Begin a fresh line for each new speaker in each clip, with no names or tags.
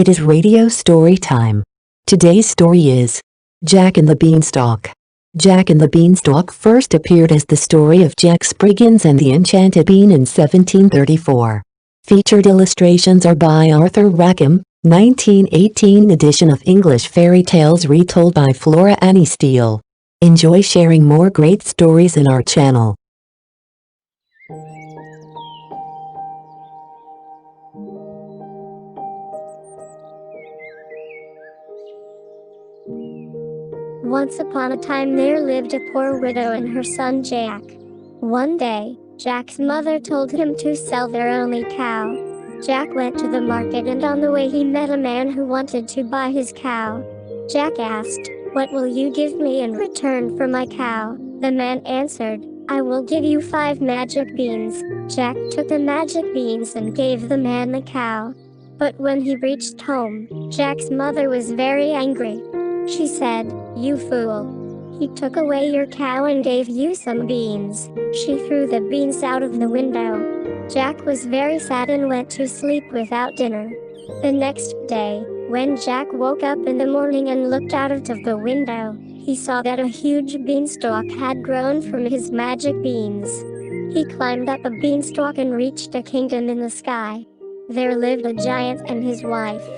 It is radio story time. Today's story is Jack and the Beanstalk. Jack and the Beanstalk first appeared as the story of Jack Spriggins and the Enchanted Bean in 1734. Featured illustrations are by Arthur Rackham, 1918 edition of English Fairy Tales retold by Flora Annie Steel. Enjoy sharing more great stories in our channel.
Once upon a time there lived a poor widow and her son Jack. One day, Jack's mother told him to sell their only cow. Jack went to the market and on the way he met a man who wanted to buy his cow. Jack asked, "What will you give me in return for my cow?" The man answered, "I will give you 5 magic beans." Jack took the magic beans and gave the man the cow. But when he reached home, Jack's mother was very angry. She said, "You fool! He took away your cow and gave you some beans." She threw the beans out of the window. Jack was very sad and went to sleep without dinner. The next day, when Jack woke up in the morning and looked out of the window, he saw that a huge beanstalk had grown from his magic beans. He climbed up a beanstalk and reached a kingdom in the sky. There lived a giant and his wife.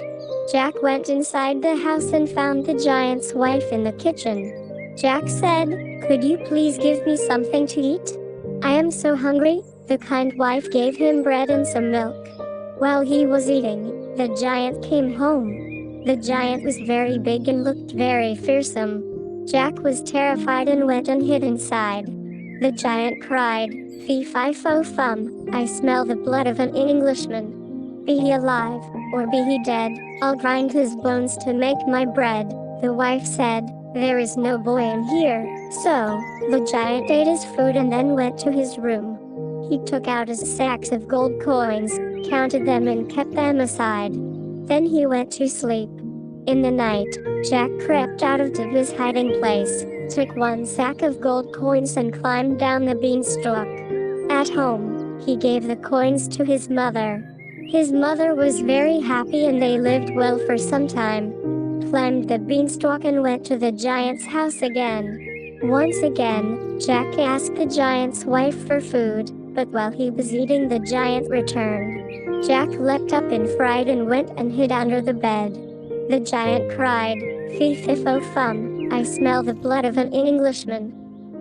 Jack went inside the house and found the giant's wife in the kitchen. Jack said, "Could you please give me something to eat? I am so hungry." The kind wife gave him bread and some milk. While he was eating, the giant came home. The giant was very big and looked very fearsome. Jack was terrified and went and hid inside. The giant cried, "Fee-fi-fo-fum, I smell the blood of an Englishman. Be he alive, or be he dead, I'll grind his bones to make my bread." The wife said, "There is no boy in here." So, the giant ate his food and then went to his room. He took out his sacks of gold coins, counted them and kept them aside. Then he went to sleep. In the night, Jack crept out of his hiding place, took 1 sack of gold coins and climbed down the beanstalk. At home, he gave the coins to his mother. His mother was very happy and they lived well for some time. Climbed the beanstalk and went to the giant's house again. Once again, Jack asked the giant's wife for food, but while he was eating the giant returned. Jack leapt up in fright and went and hid under the bed. The giant cried, "Fee-fi-fo-fum, I smell the blood of an Englishman.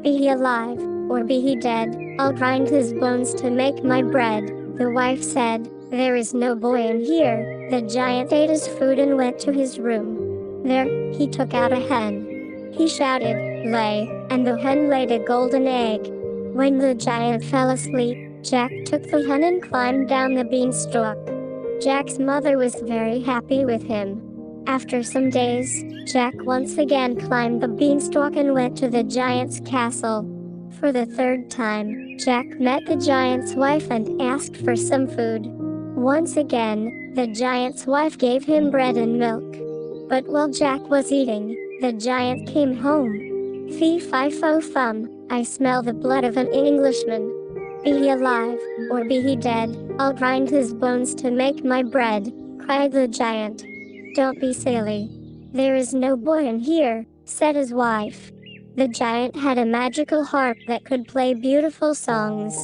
Be he alive, or be he dead, I'll grind his bones to make my bread." The wife said, "There is no boy in here." The giant ate his food and went to his room. There, he took out a hen. He shouted, "Lay," and the hen laid a golden egg. When the giant fell asleep, Jack took the hen and climbed down the beanstalk. Jack's mother was very happy with him. After some days, Jack once again climbed the beanstalk and went to the giant's castle. For the 3rd time, Jack met the giant's wife and asked for some food. Once again, the giant's wife gave him bread and milk. But while Jack was eating, the giant came home. "Fee-fi-fo-fum, I smell the blood of an Englishman. Be he alive, or be he dead, I'll grind his bones to make my bread," cried the giant. "Don't be silly. There is no boy in here," said his wife. The giant had a magical harp that could play beautiful songs.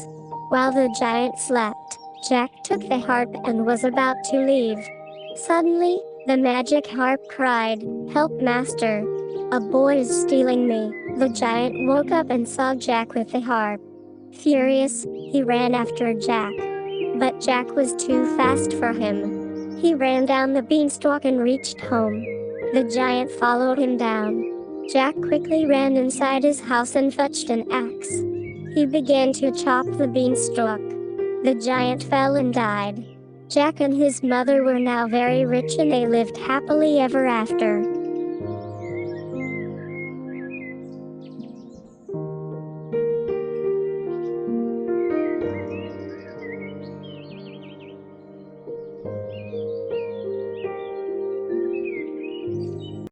While the giant slept, Jack took the harp and was about to leave. Suddenly, the magic harp cried, "Help, master! A boy is stealing me." The giant woke up and saw Jack with the harp. Furious, he ran after Jack. But Jack was too fast for him. He ran down the beanstalk and reached home. The giant followed him down. Jack quickly ran inside his house and fetched an axe. He began to chop the beanstalk. The giant fell and died. Jack and his mother were now very rich and they lived happily ever after.